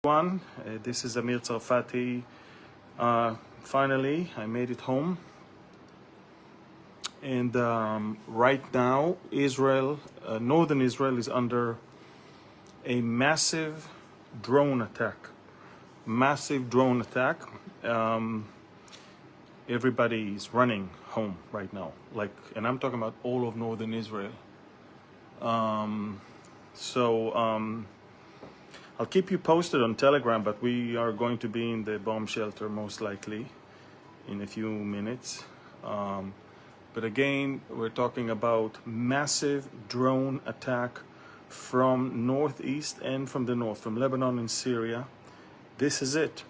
Everyone, this is Amir Tsarfati. Finally, I made it home, and right now, northern Israel, is under a massive drone attack. Massive drone attack. Everybody is running home right now, and I'm talking about all of northern Israel. So. I'll keep you posted on Telegram, but we are going to be in the bomb shelter most likely in a few minutes. But again, we're talking about massive drone attack from northeast and from the north, from Lebanon and Syria. This is it.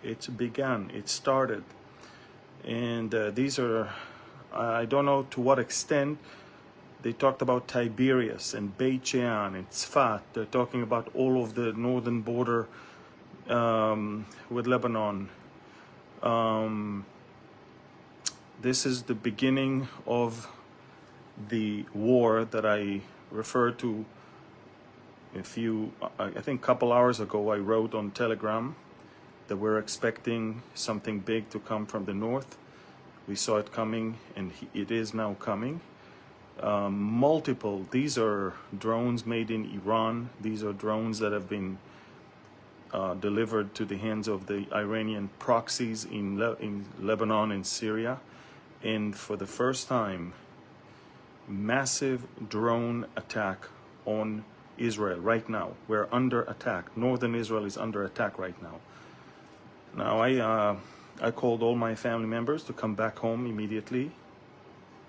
It's begun. It started. And these are, I don't know to what extent. They talked about Tiberias and Beit Shean and Tzfat. They're talking about all of the northern border with Lebanon. This is the beginning of the war that I referred to I think a couple hours ago. I wrote on Telegram that we're expecting something big to come from the north. We saw it coming, and it is now coming. These are drones made in Iran. These are drones that have been delivered to the hands of the Iranian proxies in Lebanon and Syria. And for the first time, massive drone attack on Israel right now. We're under attack. Northern Israel is under attack right now. Now, I called all my family members to come back home immediately.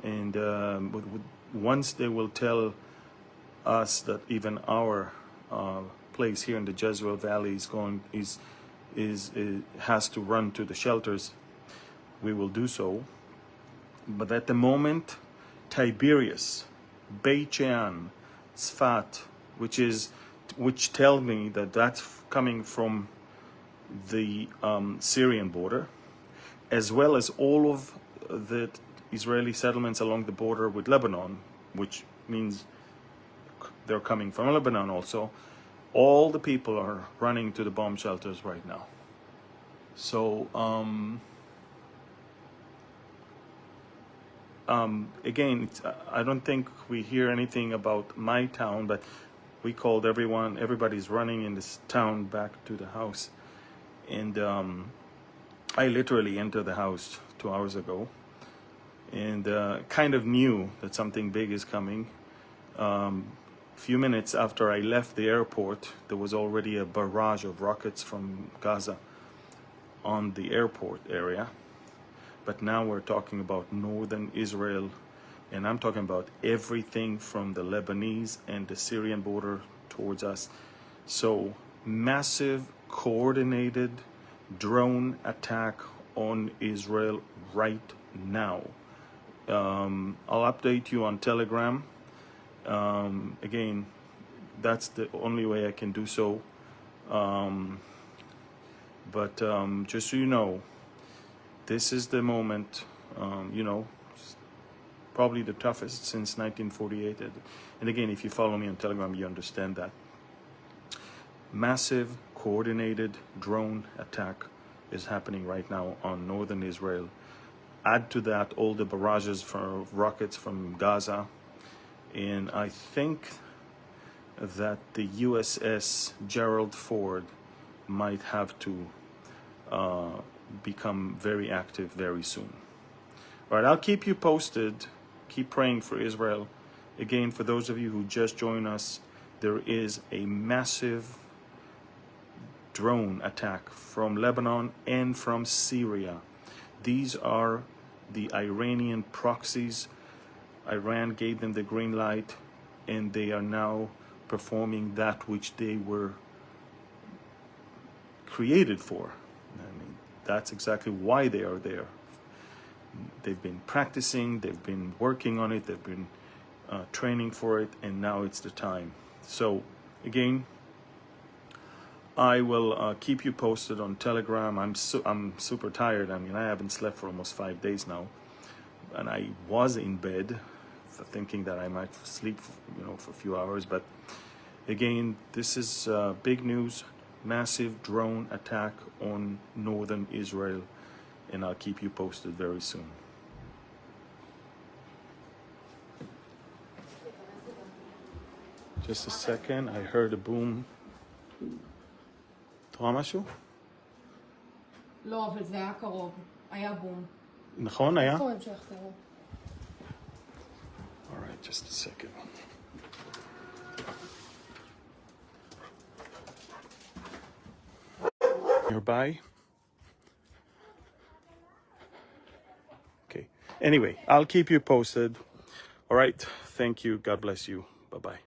And once they will tell us that even our place here in the Jezreel Valley has to run to the shelters, we will do so. But at the moment, Tiberias, Beit Shean, Tzfat, which tell me that that's coming from the Syrian border, as well as all of the Israeli settlements along the border with Lebanon, which means they're coming from Lebanon also. All the people are running to the bomb shelters right now. So, again, I don't think we hear anything about my town, but we called everyone. Everybody's running in this town back to the house. And I literally entered the house 2 hours ago. And kind of knew that something big is coming. A few minutes after I left the airport, there was already a barrage of rockets from Gaza on the airport area. But now we're talking about northern Israel, and I'm talking about everything from the Lebanese and the Syrian border towards us. So, massive coordinated drone attack on Israel right now. I'll update you on Telegram. Again, that's the only way I can do so. But just so you know, this is the moment, probably the toughest since 1948. And again, if you follow me on Telegram, you understand that. Massive coordinated drone attack is happening right now on northern Israel. Add to that all the barrages for rockets from Gaza. And I think that the USS Gerald Ford might have to become very active very soon. All right, I'll keep you posted. Keep praying for Israel. Again, for those of you who just joined us, there is a massive drone attack from Lebanon and from Syria. These are the Iranian proxies. Iran gave them the green light, and they are now performing that which they were created for. I mean, that's exactly why they are there. They've been practicing, they've been working on it, they've been training for it, and now it's the time. So, again, I will keep you posted on Telegram. I'm super tired. I mean, I haven't slept for almost 5 days now, and I was in bed thinking that I might sleep, for a few hours. But again, this is big news. massive drone attack on northern Israel, and I'll keep you posted very soon. Just a second, I heard a boom. אתה רואה משהו? לא, אבל זה היה קרוב. היה בום. נכון, היה? איפה הם שיחזרו? All right, just a second. Nearby. Okay. Anyway, I'll keep you posted. All right. Thank you. God bless you. Bye-bye.